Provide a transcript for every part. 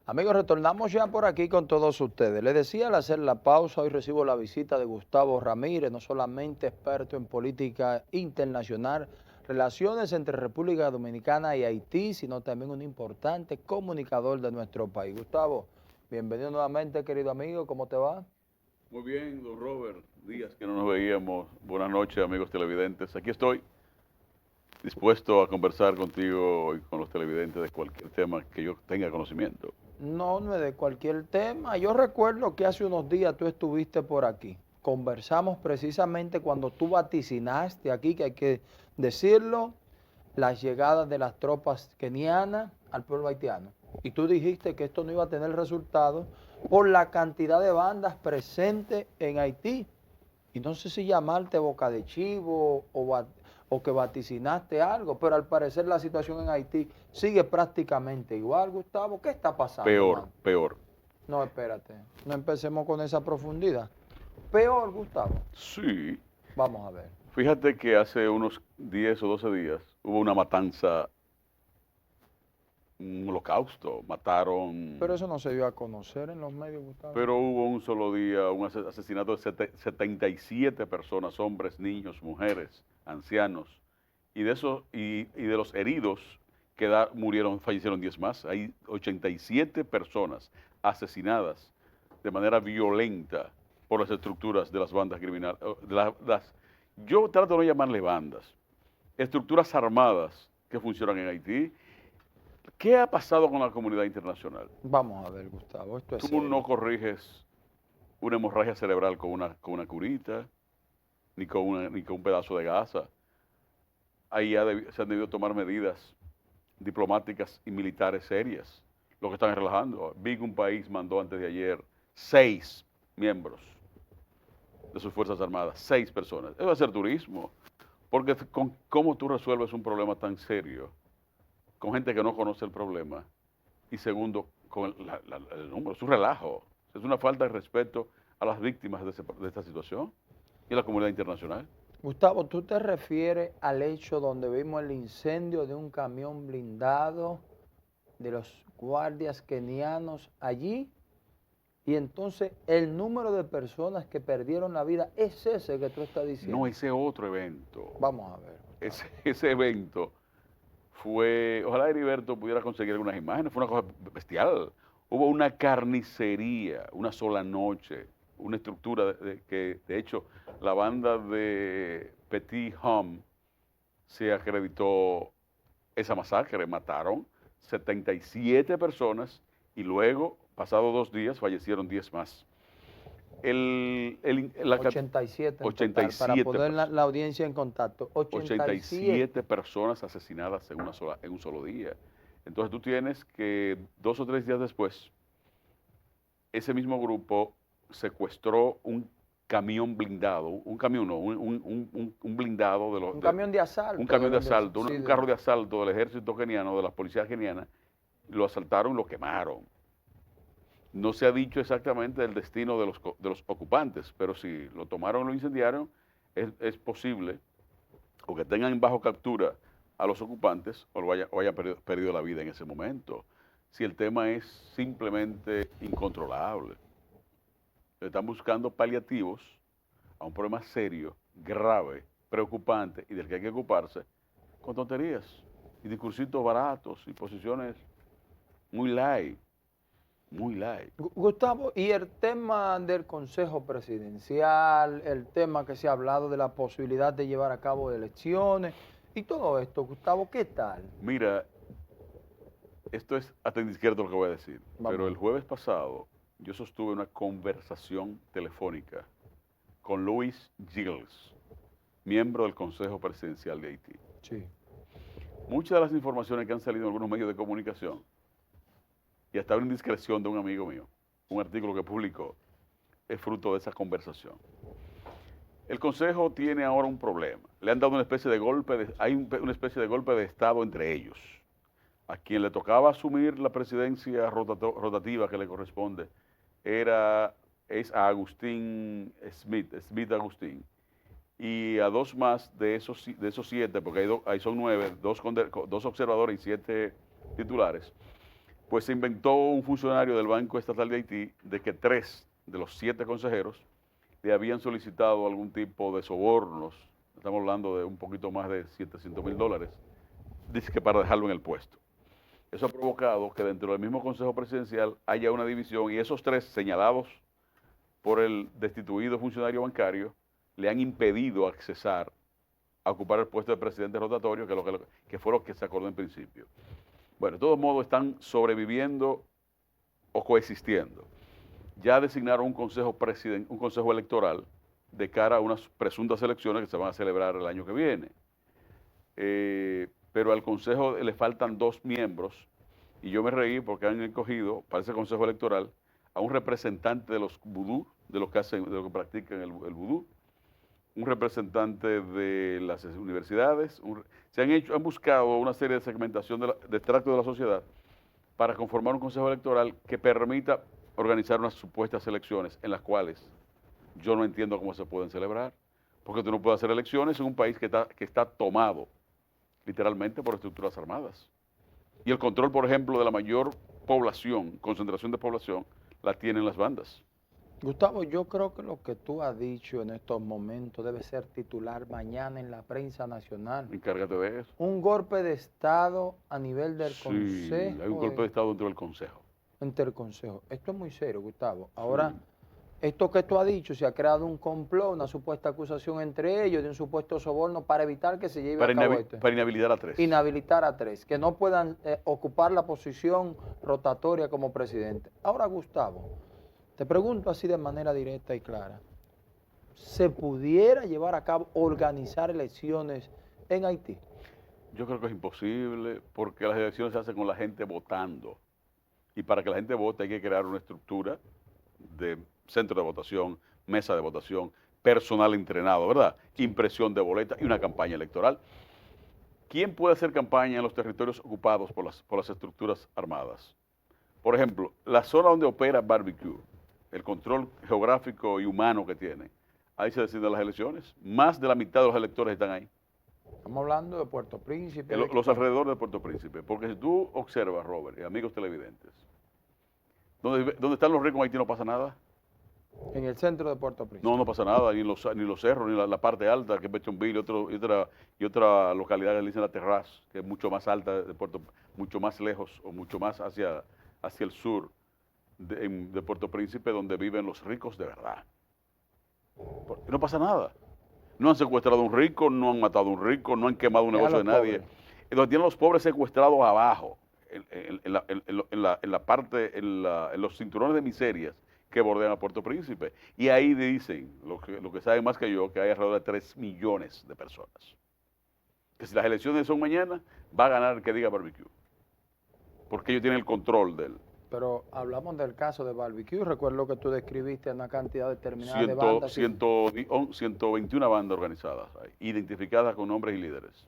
Amigos, retornamos ya por aquí con todos ustedes. Les decía al hacer la pausa, hoy recibo la visita de Gustavo Ramírez, no solamente experto en política internacional, relaciones entre República Dominicana y Haití, sino también un importante comunicador de nuestro país. Gustavo, bienvenido nuevamente, querido amigo, ¿cómo te va? Muy bien, don Robert. Días que no nos veíamos. Buenas noches, amigos televidentes. Aquí estoy, dispuesto a conversar contigo y con los televidentes de cualquier tema que yo tenga conocimiento. No, no es de cualquier tema. Yo recuerdo que hace unos días tú estuviste por aquí. Conversamos precisamente cuando tú vaticinaste aquí, que hay que decirlo, las llegadas de las tropas kenianas al pueblo haitiano. Y tú dijiste que esto no iba a tener resultados por la cantidad de bandas presentes en Haití. Y no sé si llamarte boca de chivo o que vaticinaste algo, pero al parecer la situación en Haití sigue prácticamente igual, Gustavo. ¿Qué está pasando, Peor, hermano? peor. No, espérate, no empecemos con esa profundidad. Peor, Gustavo. Sí. Vamos a ver. Fíjate que hace unos 10 o 12 días hubo una matanza, un holocausto. Pero Mataron, eso no se dio a conocer en los medios, Gustavo. pero hubo un solo día un asesinato de 77 personas, hombres, niños, mujeres, ancianos. Y de esos, y de los heridos murieron, fallecieron 10 más. Hay 87 personas asesinadas de manera violenta por las estructuras de las bandas criminales. Yo trato de no llamarle bandas, estructuras armadas que funcionan en Haití. ¿Qué ha pasado con la comunidad internacional? Vamos a ver, Gustavo, esto es Tú no serio. corriges una hemorragia cerebral con una curita, ni con un pedazo de gasa. Ahí se han debido tomar medidas diplomáticas y militares serias. Lo que están relajando. Vi que un país mandó antes de ayer 6 miembros de sus Fuerzas Armadas, 6 personas. Eso va a ser turismo. Porque ¿cómo tú resuelves un problema tan serio con gente que no conoce el problema? Y segundo, con el número. Es un relajo. Es una falta de respeto a las víctimas de esta situación y a la comunidad internacional. Gustavo, ¿tú te refieres al hecho donde vimos el incendio de un camión blindado de los guardias kenianos allí? Y entonces el número de personas que perdieron la vida es ese que tú estás No, diciendo. ese otro evento. Vamos a ver, Gustavo. Ese evento fue, ojalá Heriberto pudiera conseguir algunas imágenes, fue una cosa bestial. Hubo una carnicería, una sola noche, una estructura que, de hecho, la banda de Petit Homme se acreditó esa masacre, mataron 77 personas y luego, pasados 2 días, fallecieron 10 más. La 87 en total, para 87 poner personas. la audiencia en contacto. 87 87. personas asesinadas en un solo día. Entonces tú tienes que 2 o 3 días después, ese mismo grupo secuestró un camión blindado, un camión no, un blindado Un camión de un asalto, camión de deben decir. asalto, Sí, un carro de asalto del ejército keniano, de la policía keniana, lo asaltaron, lo quemaron. No se ha dicho exactamente el destino de los ocupantes, pero si lo tomaron y lo incendiaron, es posible o que tengan bajo captura a los ocupantes o hayan perdido la vida en ese momento. Si el tema es simplemente incontrolable. Están buscando paliativos a un problema serio, grave, preocupante y del que hay que ocuparse con tonterías y discursitos baratos y posiciones muy light, muy light. Gustavo, y el tema del Consejo Presidencial, el tema que se ha hablado de la posibilidad de llevar a cabo elecciones y todo esto, Gustavo, ¿qué tal? Mira, esto es hasta indiscreto lo que voy a decir, pero Vamos a el ver. jueves pasado yo sostuve una conversación telefónica con Luis Giles, miembro del Consejo Presidencial de Haití. Sí. Muchas de las informaciones que han salido en algunos medios de comunicación, y hasta una indiscreción de un amigo mío, un artículo que publicó, es fruto de esa conversación. El Consejo tiene ahora un problema. Le han dado una especie de una especie de golpe de Estado entre ellos. A quien le tocaba asumir la presidencia rotativa que le corresponde es a Agustín Smith, Smith Agustín, y a dos más de esos 7, porque ahí son 9, dos observadores y 7 titulares, Pues se inventó un funcionario del Banco Estatal de Haití de que 3 de los 7 consejeros le habían solicitado algún tipo de sobornos, estamos hablando de un poquito más de $700,000, dice que para dejarlo en el puesto. Eso ha provocado que dentro del mismo Consejo Presidencial haya una división y esos 3 señalados por el destituido funcionario bancario le han impedido accesar a ocupar el puesto de presidente rotatorio, que fue lo que se acordó en principio. Bueno, de todos modos están sobreviviendo o coexistiendo. Ya designaron un consejo electoral de cara a unas presuntas elecciones que se van a celebrar el año que viene. Pero al consejo le faltan 2 miembros y yo me reí porque han escogido para ese consejo electoral a un representante de los vudú, de los que practican el vudú, un representante de las universidades, han buscado una serie de segmentación de extractos de la sociedad para conformar un consejo electoral que permita organizar unas supuestas elecciones en las cuales yo no entiendo cómo se pueden celebrar, porque tú no puedes hacer elecciones en un país que está tomado literalmente por estructuras armadas. Y el control, por ejemplo, de la mayor población, concentración de población, la tienen las bandas. Gustavo, yo creo que lo que tú has dicho en estos momentos debe ser titular mañana en la prensa nacional. Encárgate de eso. Un golpe de Estado a nivel del Sí, Consejo. hay un golpe de Estado dentro del Consejo. Entre el Consejo. Esto es muy serio, Gustavo. Sí. Ahora, esto que tú has dicho, se ha creado un complot, una supuesta acusación entre ellos de un supuesto soborno para evitar que se lleve a cabo esto. Para inhabilitar a 3. Inhabilitar a 3, que no puedan ocupar la posición rotatoria como presidente. Ahora, Gustavo, te pregunto así de manera directa y clara. ¿Se pudiera llevar a cabo, organizar elecciones en Haití? Yo creo que es imposible porque las elecciones se hacen con la gente votando. Y para que la gente vote hay que crear una estructura de centro de votación, mesa de votación, personal entrenado, ¿verdad? Impresión de boletas y una campaña electoral. ¿Quién puede hacer campaña en los territorios ocupados por las estructuras armadas? Por ejemplo, la zona donde opera Barbecue, el control geográfico y humano que tiene, ahí se deciden las elecciones. Más de la mitad de los electores están ahí. Estamos hablando de Puerto Príncipe. Los alrededores de Puerto Príncipe. Porque si tú observas, Robert, y amigos televidentes, donde están los ricos en Haití no pasa nada. En el centro de Puerto Príncipe. No pasa nada, ni los cerros, ni la parte alta, que es Bechonville, y otra localidad que le dicen La Terraz, que es mucho más alta de mucho más lejos o mucho más hacia el sur de Puerto Príncipe, donde viven los ricos de verdad. No pasa nada. No han secuestrado a un rico, no han matado a un rico, no han quemado un negocio de nadie. Donde tienen los pobres secuestrados abajo, en los cinturones de miserias que bordean a Puerto Príncipe. Y ahí dicen, lo que saben más que yo, que hay alrededor de 3 millones de personas. Que si las elecciones son mañana, va a ganar el que diga Barbecue. Porque ellos tienen el control de él. Pero hablamos del caso de Barbecue, recuerdo que tú describiste una cantidad determinada de bandas. 121 bandas organizadas, identificadas con nombres y líderes.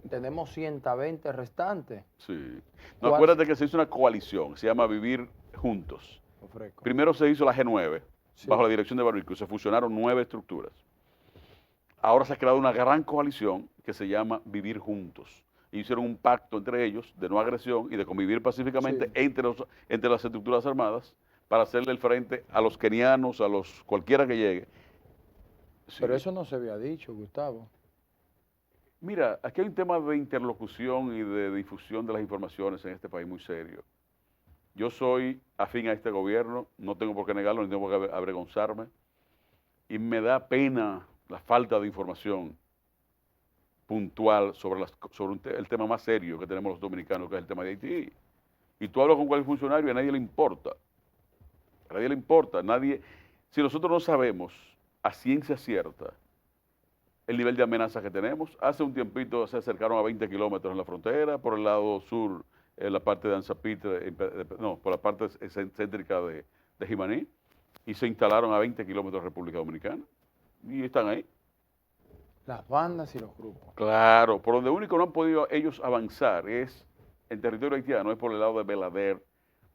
Tenemos 120 restantes. Sí. No, acuérdate que se hizo una coalición, se llama Vivir Juntos. Ofrezco. Primero se hizo la G9, Sí. bajo la dirección de Barbecue, se fusionaron 9 estructuras. Ahora se ha creado una gran coalición que se llama Vivir Juntos. Y hicieron un pacto entre ellos de no agresión y de convivir pacíficamente entre las estructuras armadas para hacerle el frente a los kenianos, a los cualquiera que llegue. Sí. Pero eso no se había dicho, Gustavo. Mira, aquí hay un tema de interlocución y de difusión de las informaciones en este país muy serio. Yo soy afín a este gobierno, no tengo por qué negarlo, ni tengo por qué avergonzarme, y me da pena la falta de información puntual sobre el tema más serio que tenemos los dominicanos, que es el tema de Haití. Y tú hablas con cualquier funcionario y a nadie le importa. A nadie le importa. Si nosotros no sabemos a ciencia cierta el nivel de amenaza que tenemos, hace un tiempito se acercaron a 20 kilómetros en la frontera, por el lado sur, en la parte de Anzapitre, por la parte céntrica de Jimaní, y se instalaron a 20 kilómetros de República Dominicana. Y están ahí. Las bandas y los grupos. Claro, por donde único no han podido ellos avanzar es en territorio haitiano, es por el lado de Belader,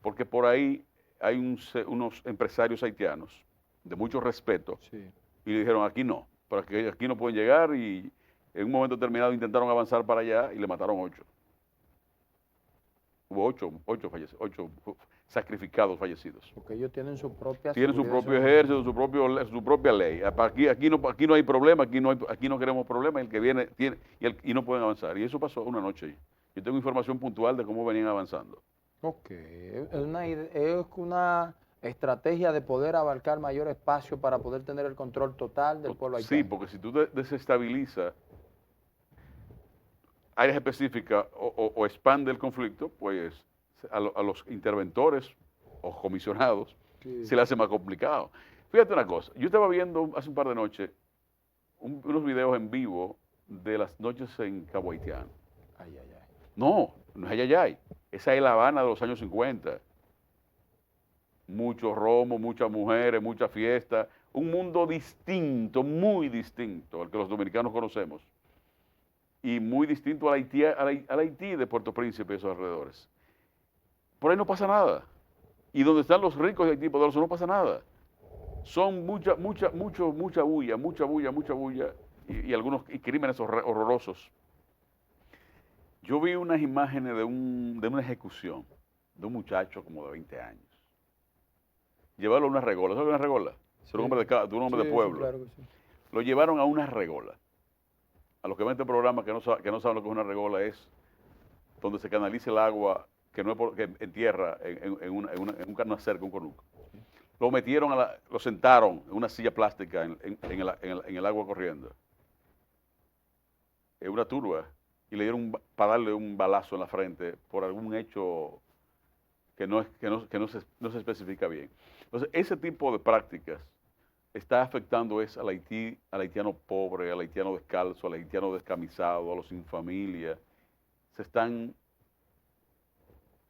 porque por ahí hay unos empresarios haitianos de mucho respeto, Sí. y le dijeron aquí no, porque aquí no pueden llegar, y en un momento determinado intentaron avanzar para allá y le mataron 8. Hubo ocho sacrificados fallecidos. Porque ellos tienen su propia Tienen su seguridad, propio ejército, su propia ley. Aquí no hay problema, aquí no queremos problemas, el que viene tiene, y no pueden avanzar. Y eso pasó una noche. Yo tengo información puntual de cómo venían avanzando. Ok, es una estrategia de poder abarcar mayor espacio para poder tener el control total del pueblo Sí, haitiano. porque si tú desestabilizas áreas específicas o expande el conflicto, pues a los interventores o comisionados Sí. se le hace más complicado. Fíjate una cosa, yo estaba viendo hace un par de noches unos videos en vivo de las noches en Cabo Haitiano. Ay, ay, ay. No es Ayayay, esa es La Habana de los años 50. Mucho romo, muchas mujeres, mucha fiesta, un mundo distinto, muy distinto al que los dominicanos conocemos. Y muy distinto al Haití de Puerto Príncipe y esos alrededores. Por ahí no pasa nada. Y donde están los ricos de Haití poderosos no pasa nada. Son mucha bulla y algunos crímenes horrorosos. Yo vi unas imágenes de una ejecución de un muchacho como de 20 años. Llevarlo a una regola. ¿Sabes qué es una regola? Sí. De un hombre de Sí, pueblo. sí, claro que sí. Lo llevaron a una regola. A los que ven este programa que no saben lo que es una regola, es donde se canaliza el agua que no es que en tierra, en un canacer, un conuco. Lo sentaron en una silla plástica en el agua corriendo, en una turba, y le dieron para darle un balazo en la frente por algún hecho que no se especifica bien. Entonces, ese tipo de prácticas está afectando al haitiano pobre, al haitiano descalzo, al haitiano descamisado, a los sin familia. Se están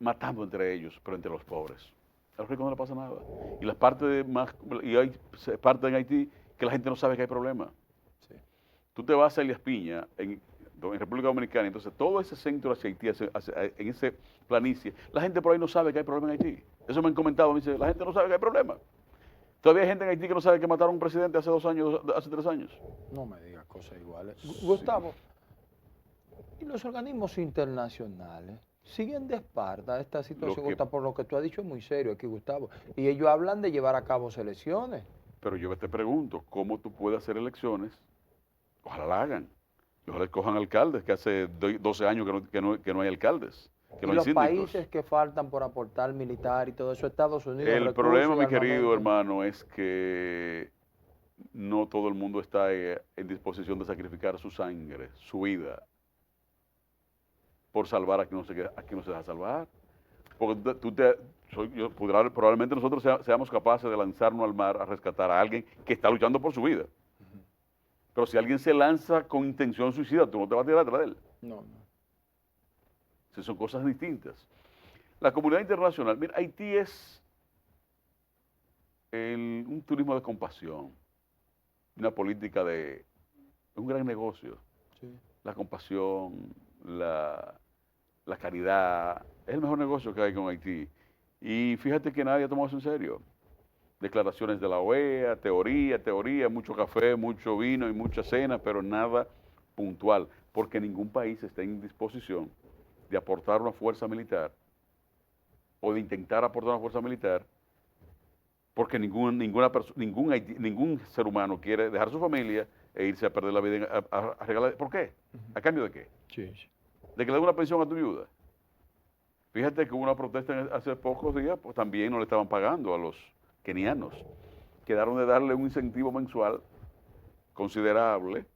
matando entre ellos, pero entre los pobres. A los ricos no le pasa nada. Y hay partes en Haití que la gente no sabe que hay problema. Sí. Tú te vas a Elías Piña, en República Dominicana, entonces todo ese centro hacia Haití, en ese planicie, la gente por ahí no sabe que hay problema en Haití. Eso me han comentado, me dice, la gente no sabe que hay problema. Todavía hay gente en Haití que no sabe que mataron a un presidente hace 2 años, hace 3 años. No me digas cosas iguales. Sí. Gustavo, ¿y los organismos internacionales siguen de espalda esta situación? que- Por lo que tú has dicho es muy serio aquí, Gustavo. Y ellos hablan de llevar a cabo elecciones. Pero yo te pregunto, ¿cómo tú puedes hacer elecciones? Ojalá la hagan. Y ojalá escojan alcaldes, que hace 12 años que no hay alcaldes, que no Y hay los síndicos. países que faltan por aportar militar y todo eso, Estados Unidos, El recursos problema, y mi querido armamento. hermano, es que no todo el mundo está en disposición de sacrificar su sangre, su vida, por salvar a quien no se deja salvar. Porque probablemente nosotros seamos capaces de lanzarnos al mar a rescatar a alguien que está luchando por su vida. Pero si alguien se lanza con intención suicida, tú no te vas a tirar atrás de él. No. Si son cosas distintas. La comunidad internacional, mira, Haití es un turismo de compasión, una política es un gran negocio. Sí. La compasión, la caridad, es el mejor negocio que hay con Haití. Y fíjate que nadie ha tomado eso en serio. Declaraciones de la OEA, teoría, mucho café, mucho vino y mucha cena, pero nada puntual, porque ningún país está en disposición de aportar una fuerza militar o de intentar aportar una fuerza militar, porque ningún ser humano quiere dejar su familia e irse a perder la vida a regalar. ¿Por qué? ¿A cambio de qué? Sí. ¿De que le den una pensión a tu viuda? Fíjate que hubo una protesta hace pocos días, pues también no le estaban pagando a los kenianos. Quedaron de darle un incentivo mensual considerable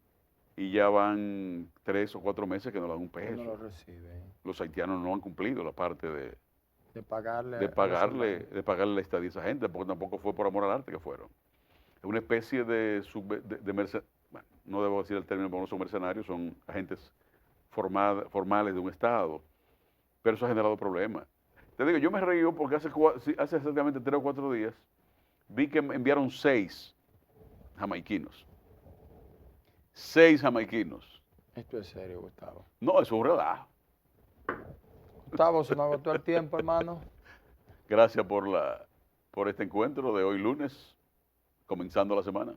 y ya van 3 o 4 meses que no le dan un peso. No lo reciben. Los haitianos no han cumplido la parte De pagarle. de pagarle la estadía a esa gente, porque tampoco fue por amor al arte que fueron. Es una especie de mercenarios, bueno, no debo decir el término porque no son mercenarios, son agentes formales de un Estado, pero eso ha generado problemas. Te digo, yo me reí porque hace exactamente 3 o 4 días vi que enviaron 6 jamaiquinos. 6 jamaiquinos. Esto es serio, Gustavo. No, eso es un relajo. Gustavo, se nos agotó el tiempo, hermano. Gracias por este encuentro de hoy lunes, comenzando la semana.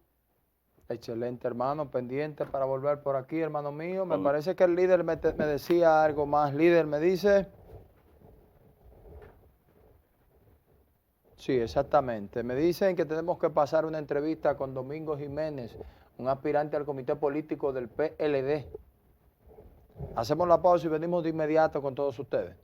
Excelente, hermano. Pendiente para volver por aquí, hermano mío. Me Cuando- parece que el líder me decía algo más. Líder me dice... Sí, exactamente. Me dicen que tenemos que pasar una entrevista con Domingo Jiménez, un aspirante al comité político del PLD. Hacemos la pausa y venimos de inmediato con todos ustedes.